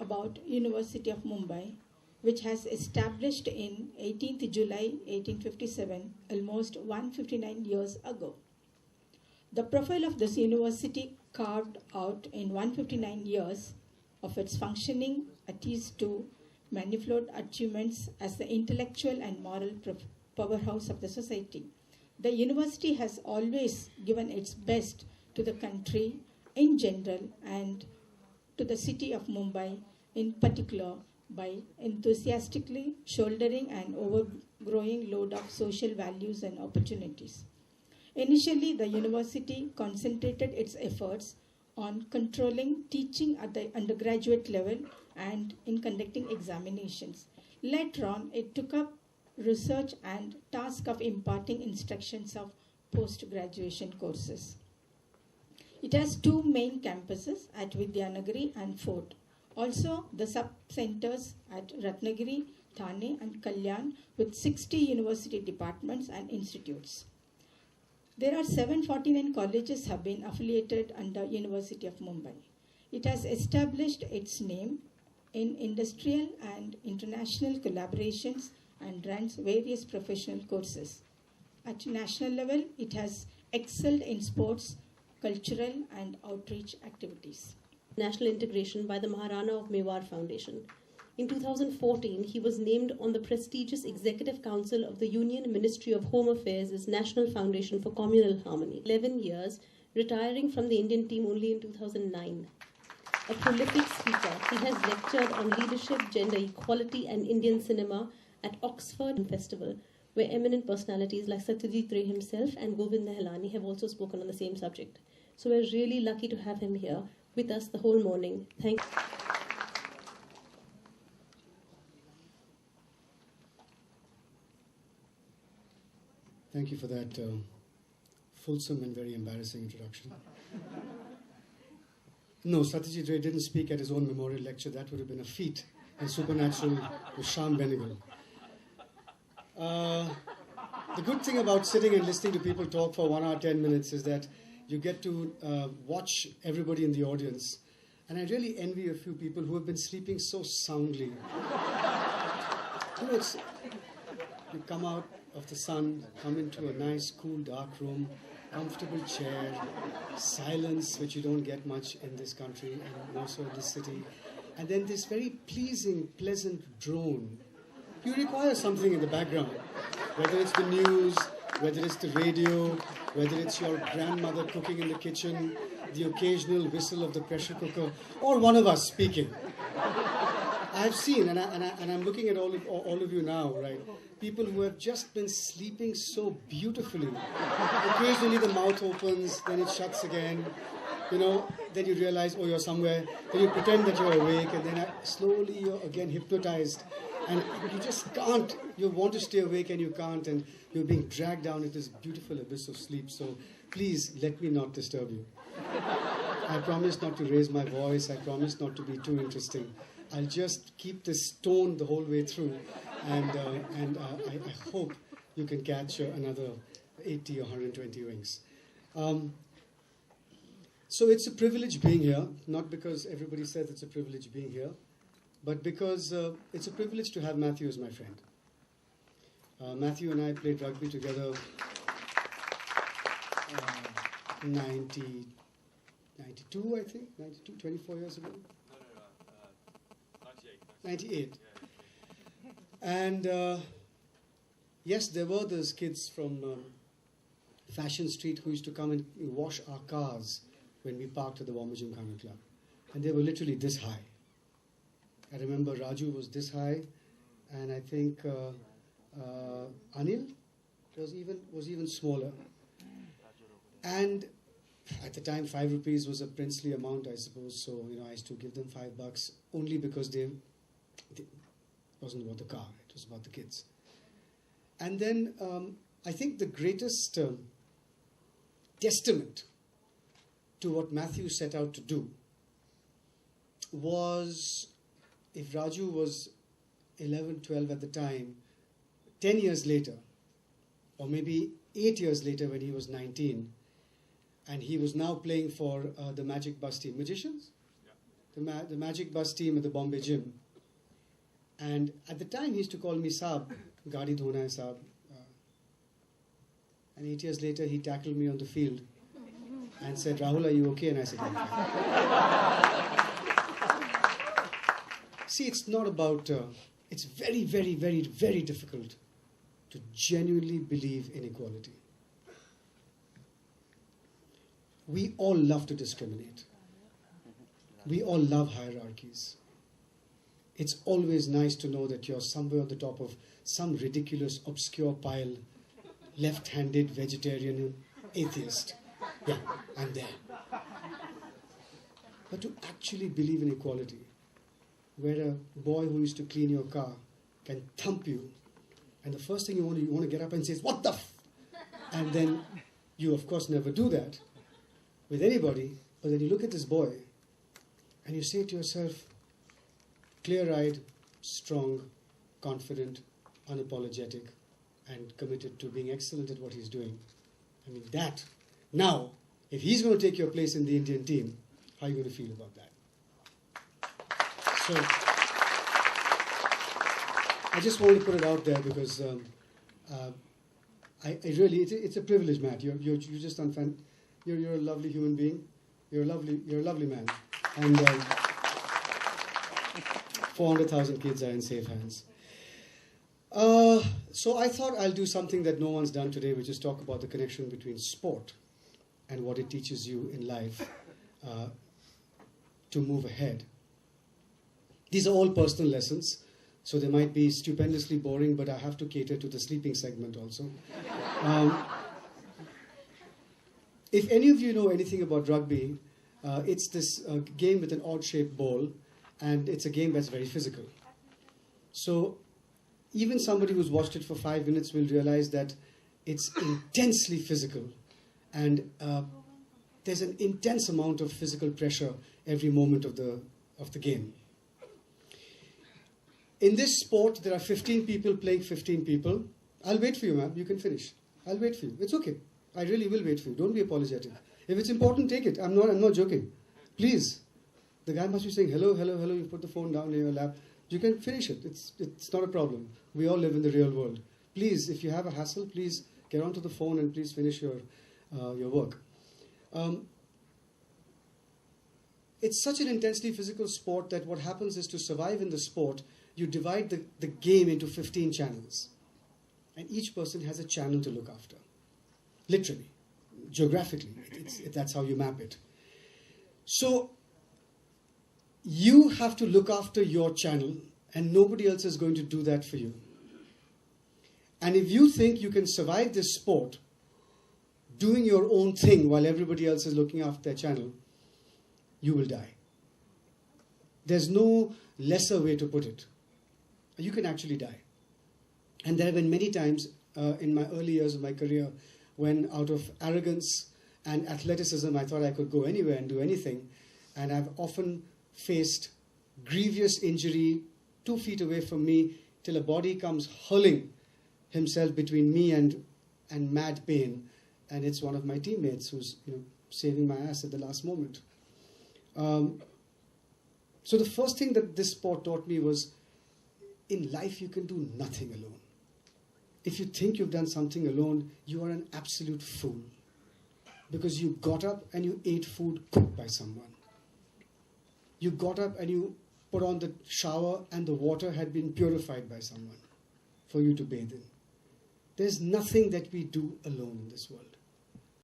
about University of Mumbai, which has established in 18th July 1857, almost 159 years ago. The profile of this university carved out in 159 years of its functioning attests to manifold achievements as the intellectual and moral powerhouse of the society. The university has always given its best to the country in general and to the city of Mumbai in particular by enthusiastically shouldering an overgrowing load of social values and opportunities. Initially, the university concentrated its efforts on controlling teaching at the undergraduate level and in conducting examinations. Later on, it took up research and task of imparting instructions of post-graduation courses. It has two main campuses at Vidyanagari and Fort. Also, the sub-centers at Ratnagiri, Thane and Kalyan with 60 university departments and institutes. There are 749 colleges have been affiliated under University of Mumbai. It has established its name in industrial and international collaborations and runs various professional courses. At national level, it has excelled in sports, cultural and outreach activities. National integration by the Maharana of Mewar Foundation. In 2014, he was named on the prestigious Executive Council of the Union Ministry of Home Affairs as National Foundation for Communal Harmony. 11 years, retiring from the Indian team only in 2009. A prolific speaker, he has lectured on leadership, gender equality and Indian cinema at Oxford Festival, where eminent personalities like Satyajit Ray himself and Govind Nahalani have also spoken on the same subject. So we're really lucky to have him here with us the whole morning. Thank you. Thank you for that fulsome and very embarrassing introduction. No, Satyajit Ray didn't speak at his own memorial lecture. That would have been a feat and supernatural with Shan Benegal. The good thing about sitting and listening to people talk for 1 hour, 10 minutes is that you get to watch everybody in the audience. And I really envy a few people who have been sleeping so soundly. You know, you come out of the sun, come into a nice, cool, dark room, comfortable chair, silence, which you don't get much in this country and also in this city, and then this very pleasing, pleasant drone. You require something in the background, whether it's the news, whether it's the radio, whether it's your grandmother cooking in the kitchen, the occasional whistle of the pressure cooker, or one of us speaking. I've seen, and I'm looking at all of you now, right? People who have just been sleeping so beautifully. Occasionally the mouth opens, then it shuts again. You know, then you realize, oh, you're somewhere. Then you pretend that you're awake, and then slowly you're again hypnotized. And you just can't. You want to stay awake and you can't, and you're being dragged down into this beautiful abyss of sleep. So please let me not disturb you. I promise not to raise my voice. I promise not to be too interesting. I'll just keep this tone the whole way through, and I hope you can catch another 80 or 120 wings. So it's a privilege being here, not because everybody says it's a privilege being here, but because it's a privilege to have Matthew as my friend. Matthew and I played rugby together 92, I think, 92, 24 years ago. 98. And yes, there were those kids from Fashion Street who used to come and wash our cars when we parked at the Warmer Gymkhana Club. And they were literally this high. I remember Raju was this high, and I think Anil was even smaller. And at the time, 5 rupees was a princely amount, I suppose. So I used to give them $5 only because it wasn't about the car; it was about the kids. And then I think the greatest testament to what Matthew set out to do was, if Raju was 11, 12 at the time, 10 years later, or maybe 8 years later when he was 19, and he was now playing for the Magic Basti Magicians. the Magic Bus team at the Bombay Gym. And at the time, he used to call me Saab, Gaadi Dhona hai Saab. And 8 years later, he tackled me on the field and said, Rahul, are you okay? And I said, yeah. See, it's not about, it's very, very, very, very difficult to genuinely believe in equality. We all love to discriminate. We all love hierarchies. It's always nice to know that you're somewhere on the top of some ridiculous, obscure pile, left-handed, vegetarian, atheist. Yeah, I'm there. But to actually believe in equality, where a boy who used to clean your car can thump you, and the first thing you want to get up and say is, what the f? And then you, of course, never do that with anybody, but then you look at this boy and you say to yourself, clear-eyed, strong, confident, unapologetic, and committed to being excellent at what he's doing. I mean, that. Now, if he's going to take your place in the Indian team, how are you going to feel about that? So, I just want to put it out there because I really, it's a privilege, Matt. You're just you're a lovely human being. You're a lovely man. And 400,000 kids are in safe hands. So I thought I'll do something that no one's done today, which is talk about the connection between sport and what it teaches you in life to move ahead. These are all personal lessons, so they might be stupendously boring, but I have to cater to the sleeping segment also. If any of you know anything about rugby, it's this game with an odd-shaped ball, and it's a game that's very physical. So even somebody who's watched it for 5 minutes will realize that it's intensely physical, and there's an intense amount of physical pressure every moment of the game. In this sport, there are 15 people playing 15 people. I'll wait for you, ma'am. You can finish. I'll wait for you. It's okay. I really will wait for you. Don't be apologetic. If it's important, take it. I'm not joking. Please. The guy must be saying, hello, hello, hello. You put the phone down in your lap. You can finish it. It's not a problem. We all live in the real world. Please, if you have a hassle, please get onto the phone and please finish your work. It's such an intensely physical sport that what happens is to survive in the sport, you divide the game into 15 channels. And each person has a channel to look after. Literally. Geographically. That's how you map it. So, you have to look after your channel, and nobody else is going to do that for you. And if you think you can survive this sport doing your own thing while everybody else is looking after their channel, you will die. There's no lesser way to put it. You can actually die. And there have been many times in my early years of my career when out of arrogance and athleticism I thought I could go anywhere and do anything. And I've often faced grievous injury 2 feet away from me till a body comes hurling himself between me and mad pain. And it's one of my teammates who's saving my ass at the last moment. So the first thing that this sport taught me was, in life you can do nothing alone. If you think you've done something alone, you are an absolute fool. Because you got up and you ate food cooked by someone. You got up and you put on the shower and the water had been purified by someone for you to bathe in. There's nothing that we do alone in this world.